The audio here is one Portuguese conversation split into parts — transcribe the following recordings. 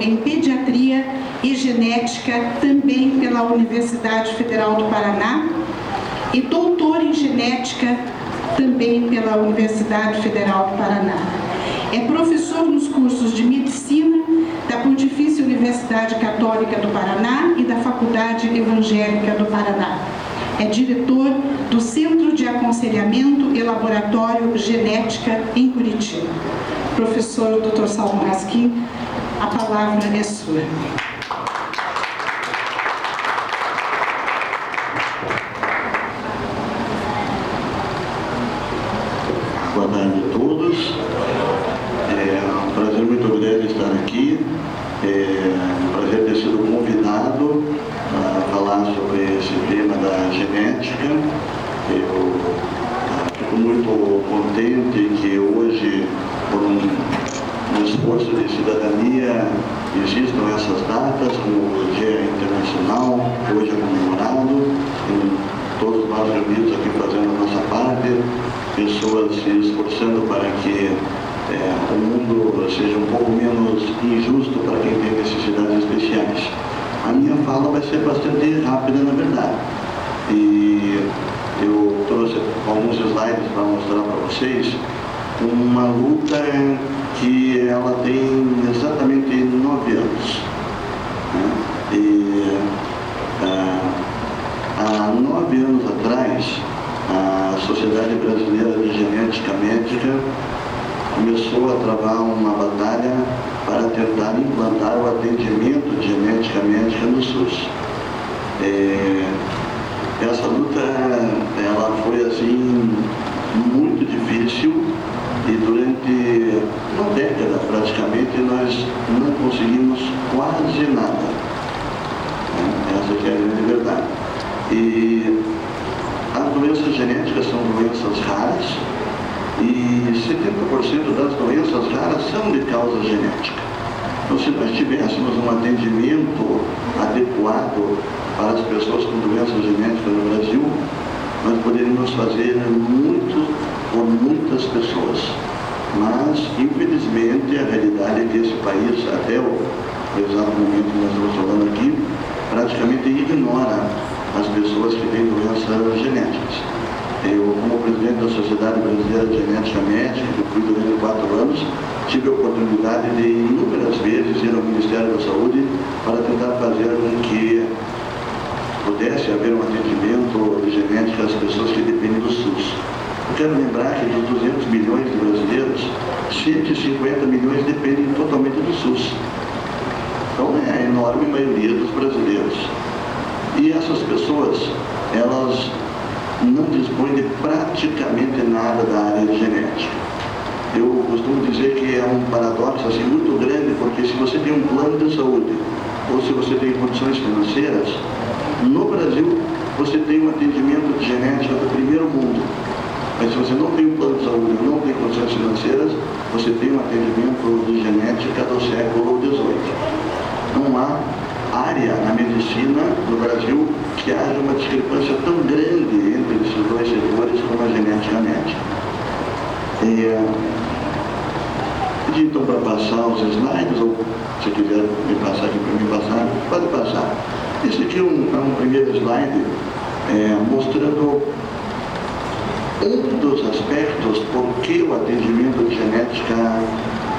em Pediatria e Genética, também pela Universidade Federal do Paraná, e doutor em Genética, também pela Universidade Federal do Paraná. É professor nos cursos de Medicina da Pontifícia Universidade Católica do Paraná e da Faculdade Evangélica do Paraná. É diretor do Centro de Aconselhamento e Laboratório Genética em Curitiba. Professor Dr. Salmo Raskin, a palavra é sua. Boa tarde a todos. É um prazer muito grande estar aqui. É um prazer ter sido convidado a falar sobre esse tema da genética. Eu fico muito contente que hoje, por um esforço de cidadania, existam essas datas, como o Dia Internacional, que hoje é comemorado, e todos nós reunidos aqui fazendo a nossa parte, pessoas se esforçando para que o mundo seja um pouco menos injusto para quem tem necessidades especiais. A minha fala vai ser bastante rápida, na verdade. E eu trouxe alguns slides para mostrar para vocês uma luta que ela tem exatamente 9 anos. E há 9 anos atrás, a Sociedade Brasileira de Genética Médica começou a travar uma batalha para tentar implantar o atendimento de genética médica no SUS. Essa luta ela foi assim muito difícil e durante uma década praticamente nós não conseguimos quase nada. Essa que é a grande verdade. E as doenças genéticas são doenças raras e 70% das doenças raras são de causa genética. Então, se nós tivéssemos um atendimento adequado para as pessoas com doenças genéticas no Brasil, nós poderíamos fazer muito por muitas pessoas. Mas, infelizmente, a realidade é que esse país, até o exato momento que nós estamos falando aqui, praticamente ignora as pessoas que têm doenças genéticas. Eu, como presidente da Sociedade Brasileira de Genética Médica, que fui durante 4 anos, tive a oportunidade de inúmeras vezes ir ao Ministério da Saúde para tentar fazer com que pudesse haver um atendimento de genética às pessoas que dependem do SUS. Eu quero lembrar que dos 200 milhões de brasileiros, 150 milhões dependem totalmente do SUS. Então é a enorme maioria dos brasileiros. E essas pessoas, elas não dispõem de praticamente nada da área de genética. Eu costumo dizer que é um paradoxo assim, muito grande, porque se você tem um plano de saúde, ou se você tem condições financeiras, no Brasil você tem um atendimento de genética do primeiro mundo. Mas se você não tem um plano de saúde, não tem condições financeiras, você tem um atendimento de genética do século XVIII. Não há área na medicina no Brasil que haja uma discrepância tão grande entre esses dois setores como a genética médica. Pedi então para passar os slides, ou se quiser me passar aqui para me passar, pode passar. Esse aqui é um primeiro slide mostrando um dos aspectos por que o atendimento de genética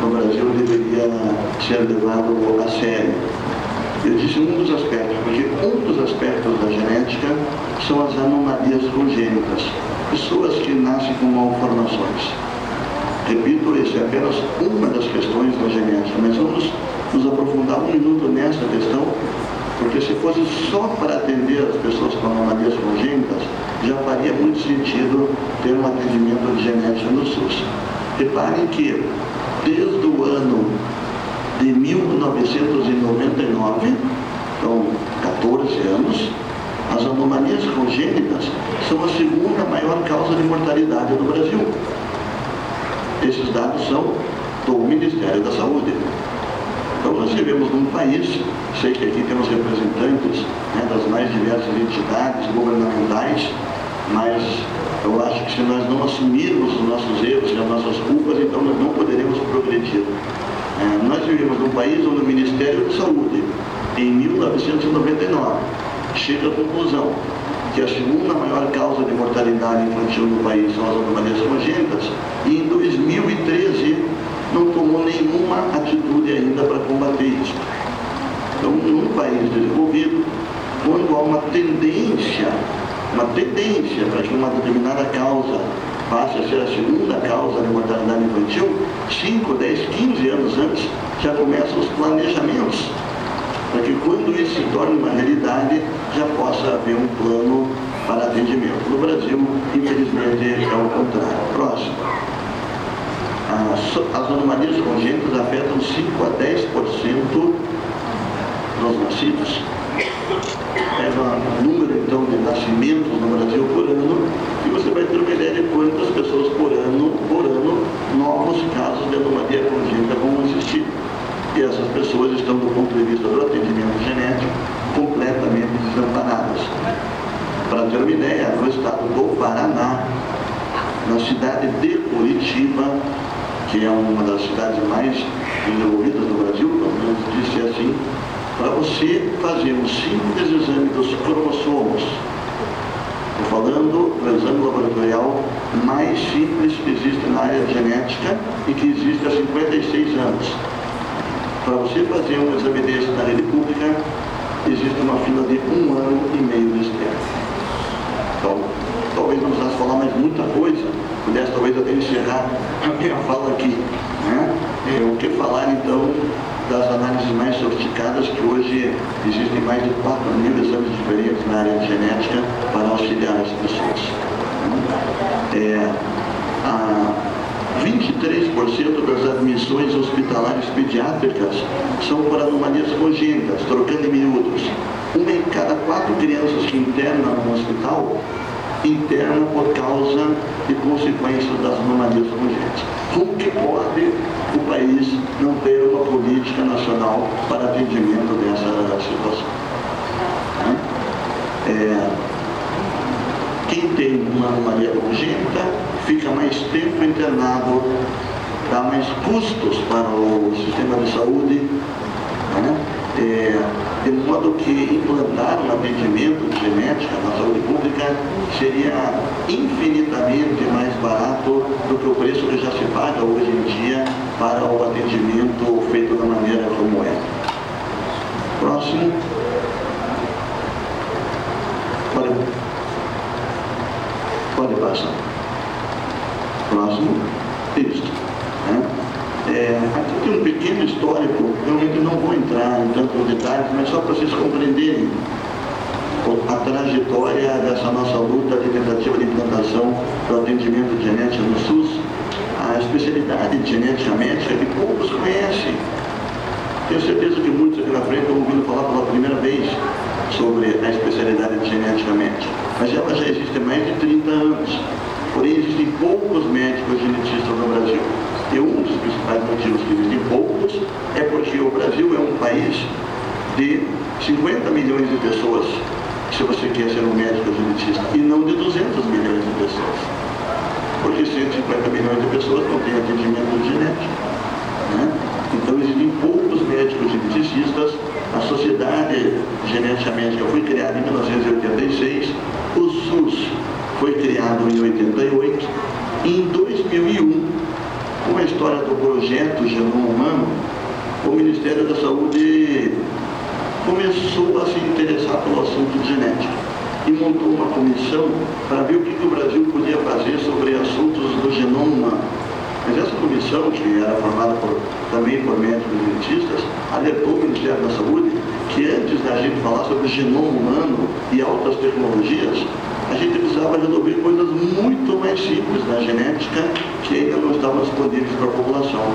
no Brasil deveria ser levado a sério. Eu disse um dos aspectos, porque um dos aspectos da genética são as anomalias congênitas, pessoas que nascem com malformações. Repito, essa é apenas uma das questões da genética, mas vamos nos aprofundar um minuto nessa questão, porque se fosse só para atender as pessoas com anomalias congênitas, já faria muito sentido ter um atendimento de genética no SUS. Reparem que, desde o ano de 1999, então 14 anos, as anomalias congênitas são a segunda maior causa de mortalidade no Brasil. Esses dados são do Ministério da Saúde. Então nós vivemos num país, sei que aqui temos representantes das mais diversas entidades governamentais, mas eu acho que se nós não assumirmos os nossos erros e as nossas culpas, então nós não poderemos progredir. Nós vivemos num país onde o Ministério da Saúde, em 1999, chega à conclusão que a segunda maior causa de mortalidade infantil no país são as anomalias congênitas, e em 2013 não tomou nenhuma atitude ainda para combater isso. Então, num país desenvolvido, quando há uma tendência para que uma determinada causa passe a ser a segunda causa de mortalidade infantil, 5, 10, 15 anos antes, já começam os planejamentos, para que quando isso se torne uma realidade, já possa haver um plano para atendimento. No Brasil, infelizmente, é o contrário. Próximo. As anomalias congênitas afetam 5 a 10% dos nascidos. Pega o número, então, de nascimentos no Brasil por ano e você vai ter uma ideia de quantas pessoas por ano, novos casos de anomalia congênita vão existir. E essas pessoas estão, do ponto de vista do atendimento genético, completamente desamparadas. Para ter uma ideia, no estado do Paraná, na cidade de Curitiba, que é uma das cidades mais desenvolvidas do Brasil, pelo menos disse assim, para você fazer um simples exame dos cromossomos, estou falando do exame laboratorial mais simples que existe na área de genética e que existe há 56 anos. Para você fazer um exame desse na rede pública, existe uma fila de 1 ano e meio de espera. Então, talvez não precisasse falar mais muita coisa, pudesse talvez até encerrar a minha fala aqui, né? O que falar então das análises mais sofisticadas, que hoje existem mais de 4.000 exames diferentes na área de genética para auxiliar as pessoas. 23% das admissões hospitalares pediátricas são por anomalias congênitas, trocando em miúdos. 1 em cada 4 crianças que internam no hospital interna por causa de consequências das anomalias congênitas. Como que pode o país não ter uma política nacional para atendimento dessa situação? Quem tem uma anomalia congênita fica mais tempo internado, dá mais custos para o sistema de saúde, né? De modo que implantar um atendimento de genética na saúde pública seria infinitamente mais barato do que o preço que já se paga hoje em dia para o atendimento feito da maneira como é. Próximo. Pode passar. Próximo. Isso. Aqui tem um pequeno histórico, realmente não vou entrar em tantos detalhes, mas só para vocês compreenderem a trajetória dessa nossa luta de tentativa de implantação do atendimento de genética no SUS, a especialidade de genética médica que poucos conhecem. Tenho certeza que muitos aqui na frente estão ouvindo falar pela primeira vez sobre a especialidade de genética médica, mas ela já existe há mais de 30 anos, porém existem poucos médicos genetistas no Brasil. E um dos principais motivos que existem poucos é porque o Brasil é um país de 50 milhões de pessoas, se você quer ser um médico genetista, e não de 200 milhões de pessoas. Porque 150 milhões de pessoas não têm atendimento genético, né? Então existem poucos médicos geneticistas. A Sociedade Genética Médica foi criada em 1986, o SUS foi criado em 88, e em 2001, com a história do projeto Genoma Humano, o Ministério da Saúde começou a se interessar pelo assunto de genética e montou uma comissão para ver o que o Brasil podia fazer sobre assuntos do genoma humano. Mas essa comissão, que era formada também por médicos genetistas, alertou o Ministério da Saúde que antes da gente falar sobre genoma humano e altas tecnologias, a gente precisava resolver coisas muito mais simples na genética que ainda não estavam disponíveis para a população.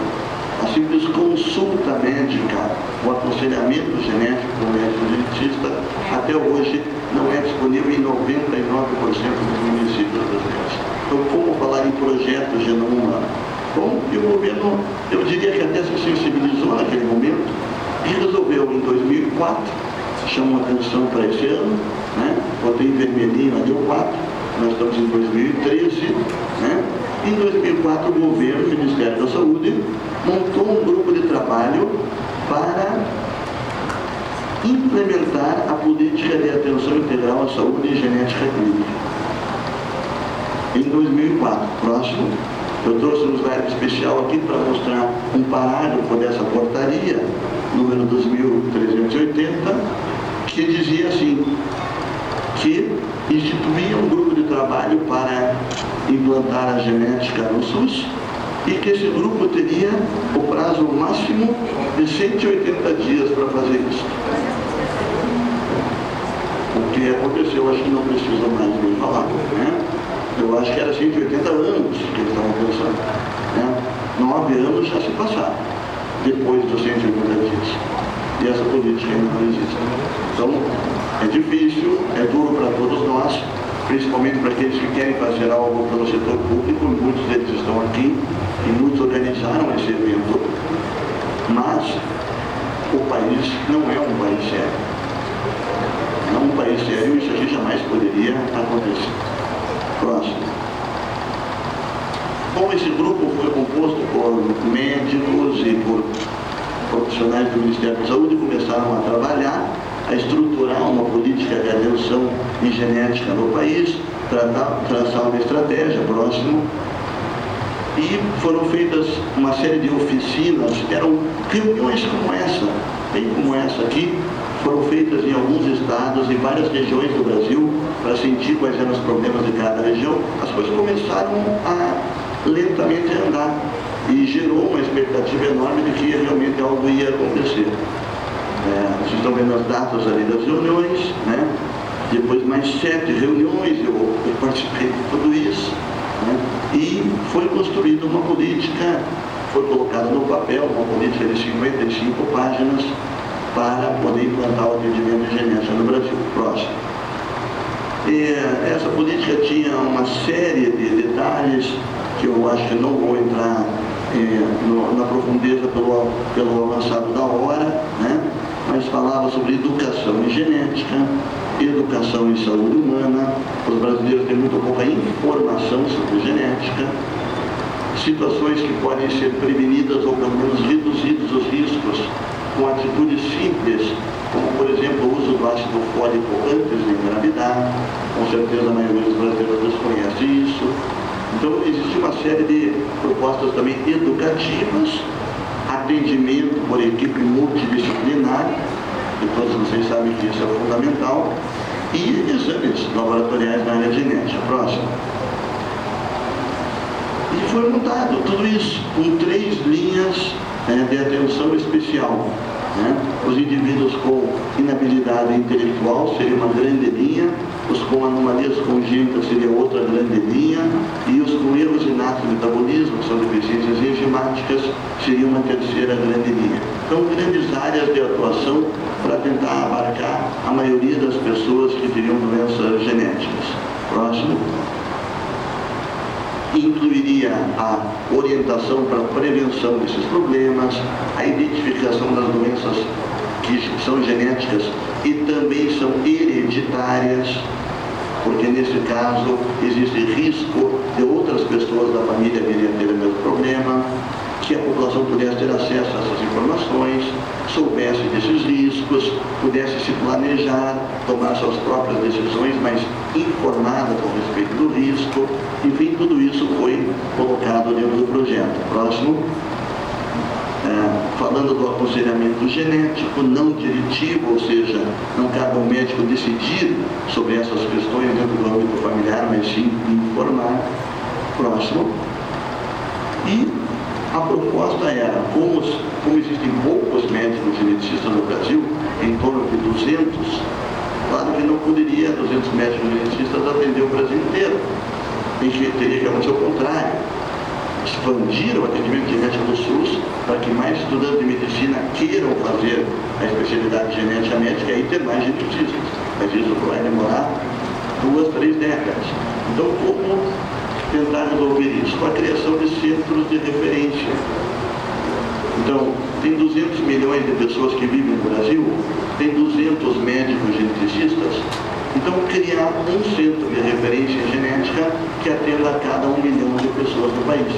A simples consulta médica, o aconselhamento genético do médico genetista, até hoje não é disponível em 99% dos municípios brasileiros. Então, como falar em projeto genoma humano? Bom, o governo, eu diria que até se sensibilizou naquele momento e resolveu em 2004, chamou atenção para esse ano, né? Botei em vermelhinho ali o 4, nós estamos em 2013, né? Em 2004, o governo, o Ministério da Saúde, montou um grupo de trabalho para implementar a política de atenção integral à saúde e genética clínica. Em 2004, próximo, eu trouxe um slide especial aqui para mostrar um parágrafo dessa portaria, número 2380, que dizia assim, que instituía um grupo de trabalho para implantar a genética no SUS e que esse grupo teria o prazo máximo de 180 dias para fazer isso. O que aconteceu, acho que não precisa mais nem falar, né? Eu acho que era 180 anos que eles estavam pensando, né? 9 anos já se passaram, depois dos 180 dias. E essa política ainda não existe. Então, é difícil, é duro para todos nós, principalmente para aqueles que querem fazer algo pelo setor público, muitos deles estão aqui e muitos organizaram esse evento, mas o país não é um país sério. Não é um país sério, isso aqui jamais poderia acontecer. Próximo. Bom, esse grupo foi composto por médicos e por profissionais do Ministério da Saúde, começaram a trabalhar, a estruturar uma política de atenção em genética no país, traçar uma estratégia, próximo, e foram feitas uma série de oficinas, eram reuniões como essa, bem como essa aqui, foram feitas em alguns estados, em várias regiões do Brasil, para sentir quais eram os problemas de cada região. As coisas começaram a lentamente andar e gerou uma expectativa enorme de que realmente algo ia acontecer. Vocês estão vendo as datas ali das reuniões, né? Depois mais 7 reuniões, eu participei de tudo isso, né? E foi construída uma política, foi colocada no papel uma política de 55 páginas para poder implantar o atendimento de genética no Brasil. Próximo. E essa política tinha uma série de detalhes que eu acho que não vou entrar na profundeza pelo avançado da hora, né? Mas falava sobre educação em genética, educação em saúde humana. Os brasileiros têm muito pouca informação sobre genética, situações que podem ser prevenidas ou pelo menos reduzidos os riscos com atitudes simples, como por exemplo o uso do ácido fólico antes de engravidar. Com certeza a maioria dos brasileiros desconhece isso. Então existe uma série de propostas também educativas, atendimento por equipe multidisciplinar, e todos vocês sabem que isso é fundamental, e exames laboratoriais na área de genética. Próximo. E foi montado tudo isso com 3 linhas de atenção especial, né? Os indivíduos com inabilidade intelectual seria uma grande linha, os com anomalias congênitas seria outra grande linha, e os com erros inatos de metabolismo, que são deficiências enzimáticas, seria uma terceira grande linha. Então, grandes áreas de atuação para tentar abarcar a maioria das pessoas que teriam doenças genéticas. Próximo. Incluiria a orientação para a prevenção desses problemas, a identificação das doenças que são genéticas e também são hereditárias, porque nesse caso existe risco de outras pessoas da família virem a ter o mesmo problema, que a população pudesse ter acesso a essas informações, soubesse desses riscos, pudesse se planejar, tomar suas próprias decisões, mas informada com respeito do risco. Enfim, tudo isso foi colocado dentro do projeto. Próximo. Falando do aconselhamento genético não diretivo, ou seja, não cabe ao médico decidir sobre essas questões dentro do âmbito familiar, mas sim informar. Próximo. E a proposta era, como existem poucos médicos geneticistas no Brasil, em torno de 200, claro que não poderia 200 médicos geneticistas atender o Brasil inteiro. Teria que acontecer o contrário. Expandir o atendimento genético do SUS para que mais estudantes de medicina queiram fazer a especialidade genética médica e ter mais geneticistas. Mas isso vai demorar 2, 3 décadas. Então, como tentar resolver isso? Com a criação de centros de referência. Então, tem 200 milhões de pessoas que vivem no Brasil, tem 200 médicos geneticistas, Então, criar um centro de referência genética que atenda a cada 1 milhão de pessoas no país.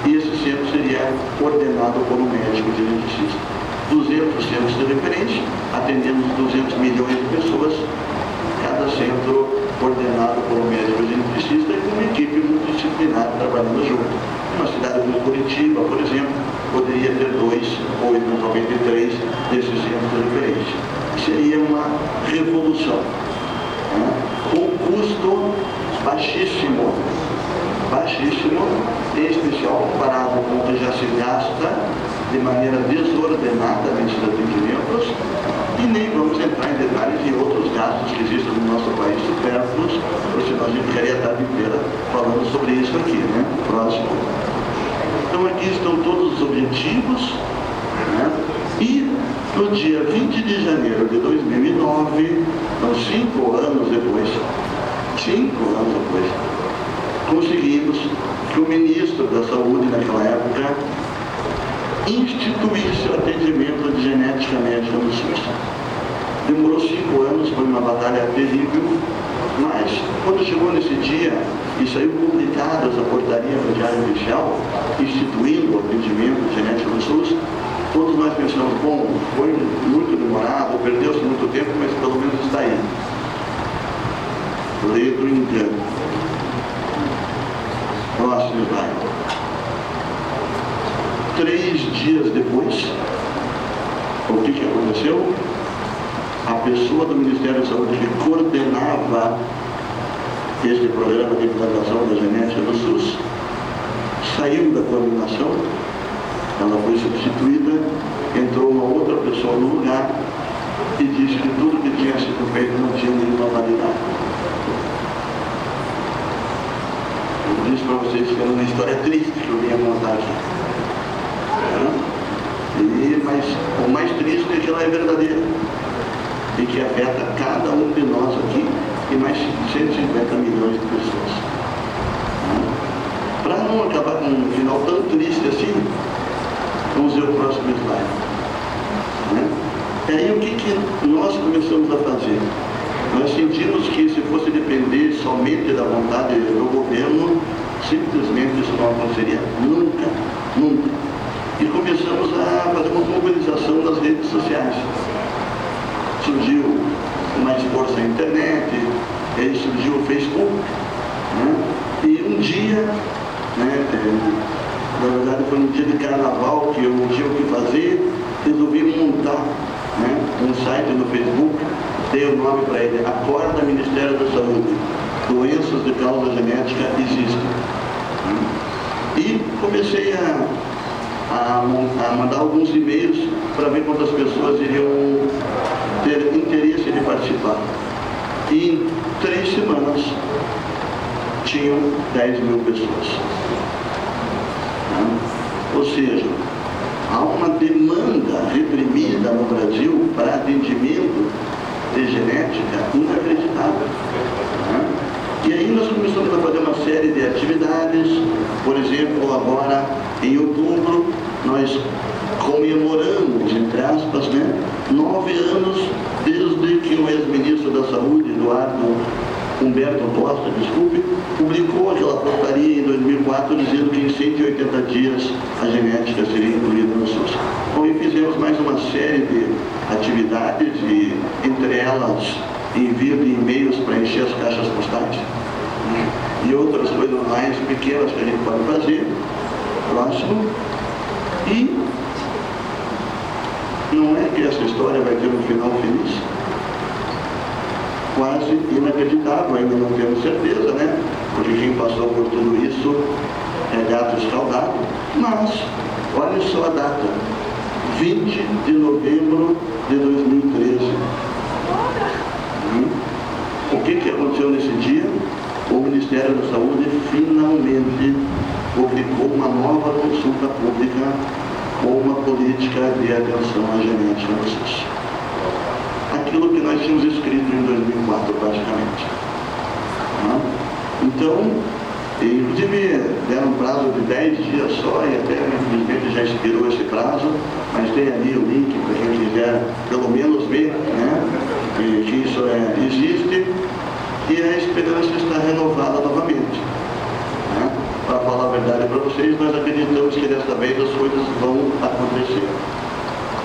E esse centro seria coordenado por um médico geneticista. 200 centros de referência, atendemos 200 milhões de pessoas, cada centro coordenado por um médico geneticista e com uma equipe multidisciplinar trabalhando junto. Uma cidade como Curitiba, por exemplo, poderia ter 2 ou eventualmente 3 desses centros de referência. Seria uma revolução, né? Com custo baixíssimo, em especial comparado com o que já se gasta de maneira desordenada nesses atendimentos, e nem vamos entrar em detalhes de outros gastos que existem no nosso país supérfluos, porque senão a gente ficaria a tarde inteira falando sobre isso aqui, né? Próximo. Então aqui estão todos os objetivos, né? E no dia 20 de janeiro de 2009, então 5 anos depois, conseguimos que o ministro da Saúde naquela época instituísse o atendimento de genética médica no SUS. Demorou 5 anos, foi uma batalha terrível, mas quando chegou nesse dia e saiu publicada essa portaria no Diário Oficial, instituindo o atendimento de genética no SUS, todos nós pensamos, bom, foi muito demorado, perdeu-se muito tempo, mas pelo menos está aí. Leio do engano. Próximo slide. 3 dias depois, o que aconteceu? A pessoa do Ministério da Saúde que coordenava este programa de implantação da genética no SUS saiu da coordenação, ela foi substituída, entrou uma outra pessoa no lugar e disse que tudo que tinha sido feito não tinha nenhuma validade. Eu disse para vocês que era uma história triste que eu vinha contar aqui. Mas o mais triste é que ela é verdadeira e que afeta cada um de nós aqui e mais 150 milhões de pessoas. Para não acabar com um final tão triste assim, vamos ver o próximo slide. E aí o que nós começamos a fazer? Nós sentimos que se fosse depender somente da vontade do governo, simplesmente isso não aconteceria nunca. E começamos a fazer uma mobilização nas redes sociais. Surgiu mais força na internet, aí surgiu o Facebook, né? E um dia, né, na verdade foi um dia de carnaval que eu não tinha o que fazer, resolvi montar, né, um site no Facebook, dei o nome para ele, Acorda Ministério da Saúde, doenças de causa genética existem. E comecei a mandar alguns e-mails para ver quantas pessoas iriam ter interesse de participar. E em 3 semanas tinham 10 mil pessoas. Ou seja, há uma demanda reprimida no Brasil para atendimento de genética inacreditável. E aí nós começamos a fazer uma série de atividades. Por exemplo, agora em outubro nós comemoramos, entre aspas, 9 anos desde que o ex-ministro da Saúde, Humberto Costa, publicou aquela portaria em 2004 dizendo que em 180 dias a genética seria incluída no SUS. Então, e fizemos mais uma série de atividades e, entre elas, envio de e-mails para encher as caixas postais, né? E outras coisas mais pequenas que a gente pode fazer. Próximo. E não é que essa história vai ter um final feliz? Quase inacreditável, ainda não temos certeza, né? Porque quem passou por tudo isso é gato escaldado. Mas, olha só a data, 20 de novembro de 2013. O que aconteceu nesse dia? O Ministério da Saúde finalmente publicou uma nova consulta pública com uma política de atenção à genética no SUS. Aquilo que nós tínhamos escrito em 2004, praticamente. Então, inclusive deram um prazo de 10 dias só e até infelizmente já expirou esse prazo, mas tem ali o link para quem quiser pelo menos ver, né, que isso existe e a esperança está renovada novamente. Né? Para falar a verdade para vocês, nós acreditamos que desta vez as coisas vão acontecer.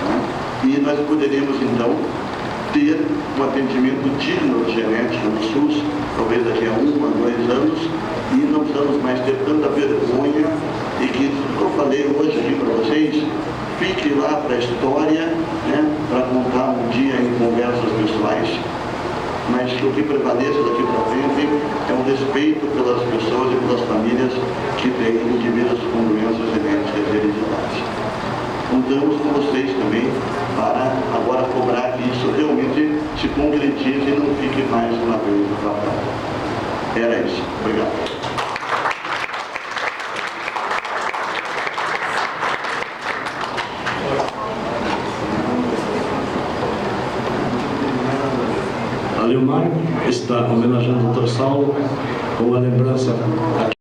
Né? E nós poderemos então ter um atendimento digno de genética no SUS, talvez daqui a 1 a 2 anos, e não precisamos mais ter tanta vergonha e que, como eu falei hoje aqui para vocês, fique lá para a história, né, para contar um dia em conversas pessoais, mas que o que prevaleça daqui para frente é o respeito pelas pessoas e pelas famílias que têm indivíduos com doenças genéticas hereditárias. Contamos com vocês também para agora cobrar que isso realmente se concretize e não fique mais uma vez no papel. Era isso. Obrigado. A Leomar está homenageando o Dr. Saulo com a lembrança aqui.